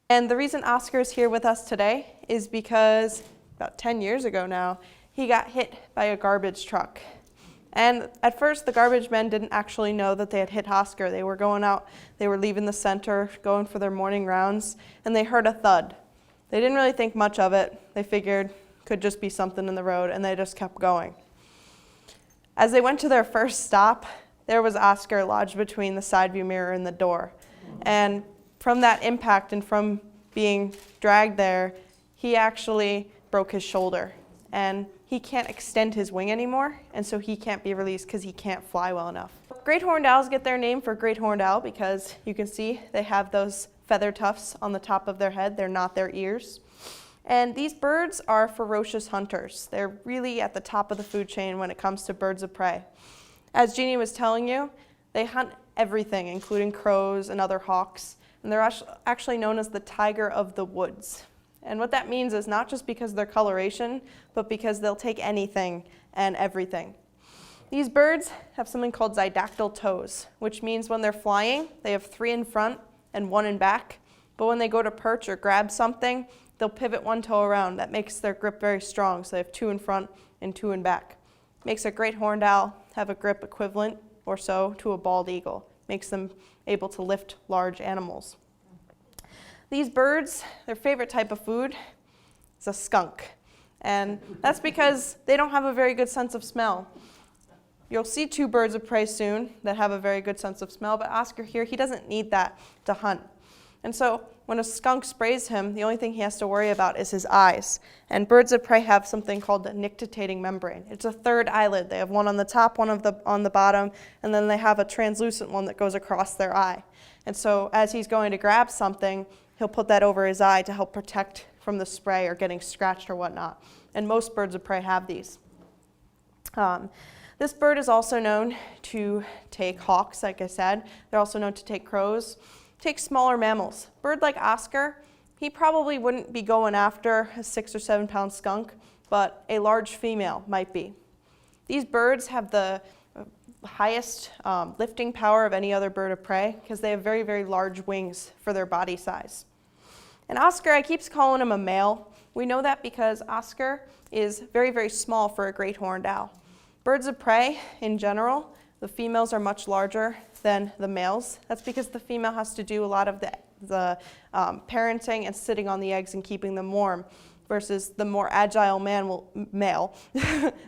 And the reason Oscar is here with us today is because about 10 years ago now, he got hit by a garbage truck. And at first, the garbage men didn't actually know that they had hit Oscar. They were going out, they were leaving the center, going for their morning rounds, and they heard a thud. They didn't really think much of it. They figured could just be something in the road, and they just kept going. As they went to their first stop, there was Oscar lodged between the side view mirror and the door. And from that impact and from being dragged there, he actually broke his shoulder. And he can't extend his wing anymore, and so he can't be released because he can't fly well enough. Great horned owls get their name for great horned owl because you can see they have those feather tufts on the top of their head. They're not their ears. And these birds are ferocious hunters. They're really at the top of the food chain when it comes to birds of prey. As Jeannie was telling you, they hunt everything, including crows and other hawks, and they're actually known as the tiger of the woods. And what that means is not just because of their coloration, but because they'll take anything and everything. These birds have something called zydactyl toes, which means when they're flying, they have 3 in front and 1 in back. But when they go to perch or grab something, they'll pivot 1 toe around. That makes their grip very strong, so they have 2 in front and 2 in back. Makes a great horned owl have a grip equivalent or so to a bald eagle. Makes them able to lift large animals. These birds, their favorite type of food is a skunk. And that's because they don't have a very good sense of smell. You'll see 2 birds of prey soon that have a very good sense of smell, but Oscar here, he doesn't need that to hunt. And so when a skunk sprays him, the only thing he has to worry about is his eyes. And birds of prey have something called the nictitating membrane. It's a 3rd eyelid. They have one on the top, one on the bottom, and then they have a translucent one that goes across their eye. And so as he's going to grab something, he'll put that over his eye to help protect from the spray or getting scratched or whatnot. And most birds of prey have these. This bird is also known to take hawks, like I said. They're also known to take crows, take smaller mammals. A bird like Oscar, he probably wouldn't be going after a 6 or 7 pound skunk, but a large female might be. These birds have the highest lifting power of any other bird of prey because they have very, very large wings for their body size. And Oscar, I keep calling him a male. We know that because Oscar is very, very small for a great horned owl. Birds of prey, in general, the females are much larger than the males. That's because the female has to do a lot of the parenting and sitting on the eggs and keeping them warm, versus the more agile male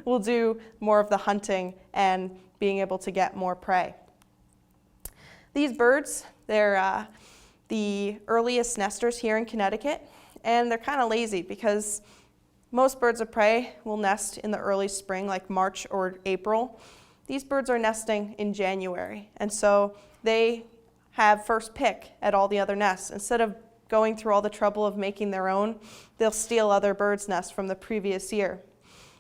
will do more of the hunting and being able to get more prey. These birds, they're the earliest nesters here in Connecticut, and they're kind of lazy because most birds of prey will nest in the early spring, like March or April. These birds are nesting in January, and so they have first pick at all the other nests. Instead of going through all the trouble of making their own, they'll steal other birds' nests from the previous year.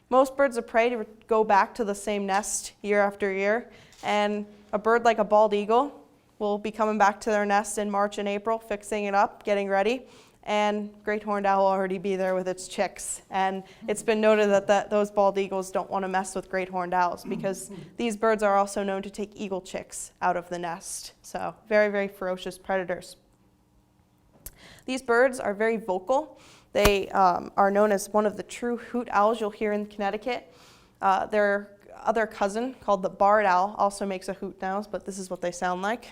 Most birds of prey go back to the same nest year after year, and a bird like a bald eagle will be coming back to their nest in March and April, fixing it up, getting ready, and great horned owl will already be there with its chicks. And it's been noted that those bald eagles don't want to mess with great horned owls because these birds are also known to take eagle chicks out of the nest. So very, very ferocious predators. These birds are very vocal. They are known as one of the true hoot owls you'll hear in Connecticut. Their other cousin, called the barred owl, also makes a hoot now, but this is what they sound like.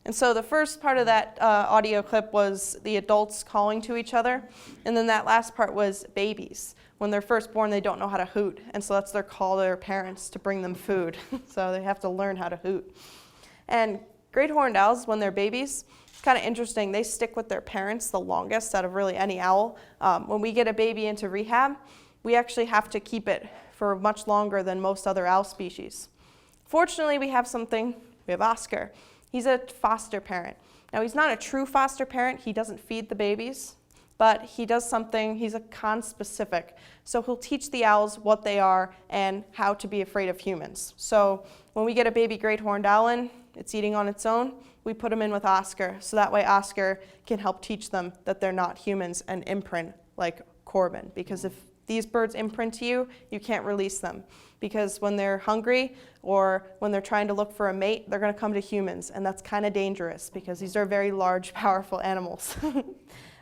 And so the first part of that audio clip was the adults calling to each other, and then that last part was babies. When they're first born, they don't know how to hoot, and so that's their call to their parents to bring them food. So they have to learn how to hoot. And great horned owls, when they're babies, it's kind of interesting. They stick with their parents the longest out of really any owl. When we get a baby into rehab, we actually have to keep it for much longer than most other owl species. Fortunately, we have Oscar. He's a foster parent. Now, he's not a true foster parent. He doesn't feed the babies, but he does something, he's a con-specific. So he'll teach the owls what they are and how to be afraid of humans. So when we get a baby great horned owl in, it's eating on its own, we put him in with Oscar. So that way Oscar can help teach them that they're not humans and imprint like Corbin, because if these birds imprint to you, you can't release them. Because when they're hungry or when they're trying to look for a mate, they're going to come to humans, and that's kind of dangerous because these are very large, powerful animals.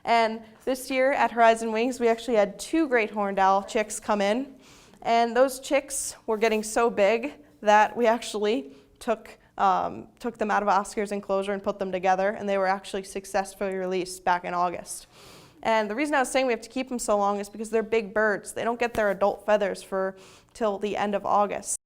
And this year at Horizon Wings, we actually had 2 great horned owl chicks come in, and those chicks were getting so big that we actually took them out of Oscar's enclosure and put them together, and they were actually successfully released back in August. And the reason I was saying we have to keep them so long is because they're big birds. They don't get their adult feathers till the end of August.